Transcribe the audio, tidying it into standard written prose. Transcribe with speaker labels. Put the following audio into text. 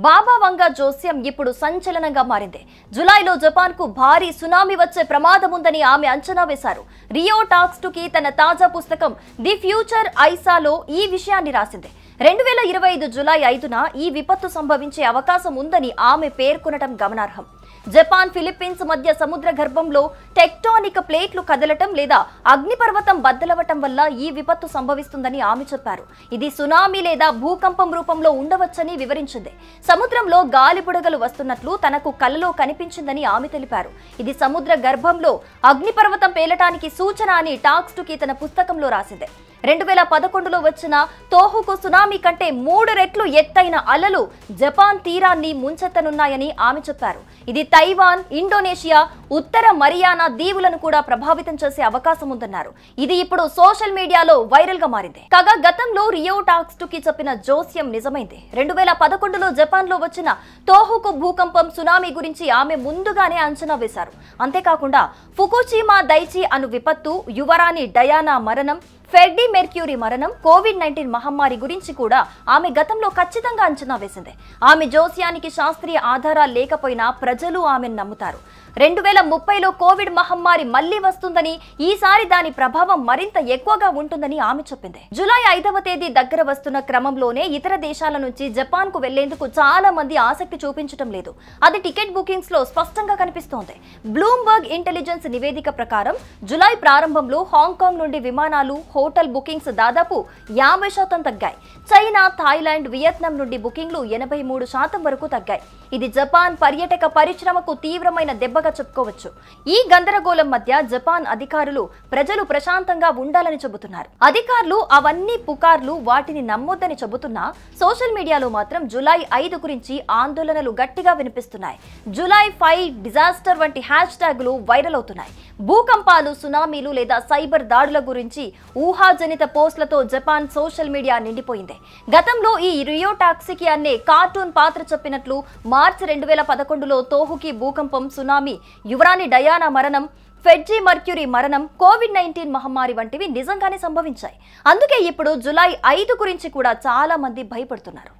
Speaker 1: బాబా వంగా జోస్యం ఇప్పుడు సంచలనంగా మారింది. జులైలో జపాన్ కు భారీ సునామీ వచ్చే ప్రమాదం ఉందని ఆమె అంచనా వేశారు. రియో టాక్స్ టు కి తన తాజా పుస్తకం ది ఫ్యూచర్ ఐసాలో ఈ విషయాన్ని రాసింది. 2025 జులై 5న ఈ విపత్తు సంభవించే అవకాశం ఉందని ఆమె పేర్కొనడం గమనార్హం. జపాన్ ఫిలిప్పీన్స్ మధ్య సముద్ర గర్భంలో టెక్టానిక్ ప్లేట్లు కదలటం లేదా అగ్నిపర్వతం బద్దలవటం వల్ల ఈ విపత్తు సంభవిస్తుందని ఆమె చెప్పారు. ఇది సునామీ లేదా భూకంపం రూపంలో ఉండవచ్చని వివరించింది. సముద్రంలో గాలి బుడగలు వస్తున్నట్లు తనకు కలలో కనిపించిందని ఆమె తెలిపారు. ఇది సముద్ర గర్భంలో అగ్నిపర్వతం పేలటానికి సూచన అని టాక్స్ టు కి తన పుస్తకంలో రాసింది. 2011లో వచ్చిన తోహుకు సునామీ కంటే 3 రెట్లు ఎత్తైన అలలు జపాన్ తీరాన్ని ముంచెత్తనున్నాయని ఆమె చెప్పారు. ఇది తైవాన్, ఇండోనేషియా, ఉత్తర మరియానా దీవులను కూడా ప్రభావితం చేసే అవకాశం ఉందన్నారు. ఇది ఇప్పుడు సోషల్ మీడియాలో వైరల్ గా మారింది. కాగా గతంలో రియో టాక్స్ టు కి చెప్పిన జోస్యం నిజమైంది. 2011లో జపాన్ లో వచ్చిన తోహుకు భూకంపం, సునామీ గురించి ఆమె ముందుగానే అంచనా వేశారు. అంతేకాకుండా ఫుకుషిమా దైచి అను విపత్తు, యువరాణి డయానా మరణం, ఫ్రెడ్డీ మెర్క్యూరీ మరణం, కోవిడ్-19 మహమ్మారి గురించి కూడా ఆమె గతంలో ఖచ్చితంగా అంచనా వేసింది. ఆమె జోస్యానికి శాస్త్రీయ ఆధారాలు లేకపోయినా ప్రజలు ఆమెను నమ్ముతారు. 2030లో కోవిడ్ మహమ్మారి మళ్లీ వస్తుందని, ఈసారి దాని ప్రభావం మరింత ఎక్కువగా ఉంటుందని ఆమె చెప్పింది. జూలై 5వ తేదీ దగ్గర వస్తున్న క్రమంలోనే ఇతర దేశాల నుంచి జపాన్ కు వెళ్లేందుకు చాలా మంది ఆసక్తి చూపించడం లేదు. అది టికెట్ బుకింగ్స్ లో స్పష్టంగా కనిపిస్తోంది. బ్లూంబర్గ్ ఇంటెలిజెన్స్ నివేదిక ప్రకారం జూలై ప్రారంభంలో హాంకాంగ్ నుండి విమానాలు, హోటల్ బుకింగ్స్ దాదాపు 50% తగ్గాయి. చైనా, థాయిలాండ్, వియత్నాం నుండి బుకింగ్లు 83% వరకు తగ్గాయి. ఇది జపాన్ పర్యాటక పరిశ్రమకు తీవ్రమైన దెబ్బగా చెప్పుకోవచ్చు. ఈ గందరగోళం మధ్య జపాన్ అధికారులు ప్రజలు ప్రశాంతంగా ఉండాలని చెబుతున్నారు. అధికారులు అవన్నీ పుకార్లు, వాటిని నమ్మొద్దని చెబుతున్నా సోషల్ మీడియాలో మాత్రం జూలై 5 గురించి ఆందోళనలు గట్టిగా వినిపిస్తున్నాయి. జూలై 5 డిజాస్టర్ వంటి హ్యాష్ ట్యాగులు వైరల్ అవుతున్నాయి. భూకంపాలు, సునామీలు లేదా సైబర్ దాడుల గురించి ఊహాజనిత పోస్టులతో జపాన్ సోషల్ మీడియా నిండిపోయింది. గతంలో ఈ రియో టాక్సికి అనే కార్టూన్ పాత్ర చెప్పినట్లు మార్చి 2011లో తోహుకి భూకంపం, సునామీ, యువరాణి డయానా మరణం, ఫ్రెడ్డీ మెర్క్యూరీ మరణం, కోవిడ్-19 మహమ్మారి వంటివి నిజంగానే సంభవించాయి. అందుకే ఇప్పుడు జూలై 5 గురించి కూడా చాలా మంది భయపడుతున్నారు.